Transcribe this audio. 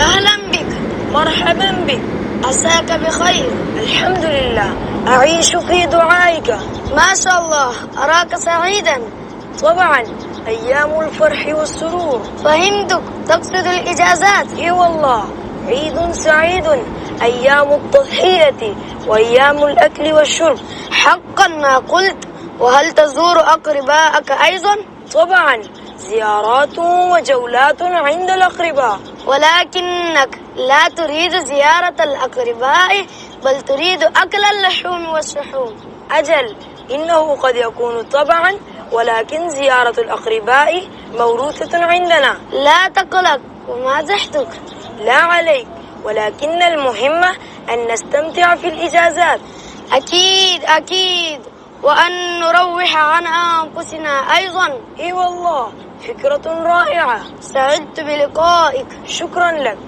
أهلا بك، مرحبا بك، عساك بخير. الحمد لله، أعيش في دعائك. ما شاء الله، أراك سعيدا. طبعا، أيام الفرح والسرور. فهمتك، تقصد الإجازات. إي والله، عيد سعيد، أيام التضحية وأيام الأكل والشرب. حقا ما قلت. وهل تزور أقرباءك أيضا؟ طبعا، زيارات وجولات عند الأقرباء. ولكنك لا تريد زيارة الأقرباء، بل تريد أكل اللحوم والشحوم. أجل، إنه قد يكون طبعا، ولكن زيارة الأقرباء موروثة عندنا. لا تقلق، ومازحتك. لا عليك، ولكن المهم أن نستمتع في الإجازات. أكيد أكيد، وأن نروح عن أنفسنا أيضا. إي والله، فكرة رائعة. سعدت بلقائك. شكرا لك.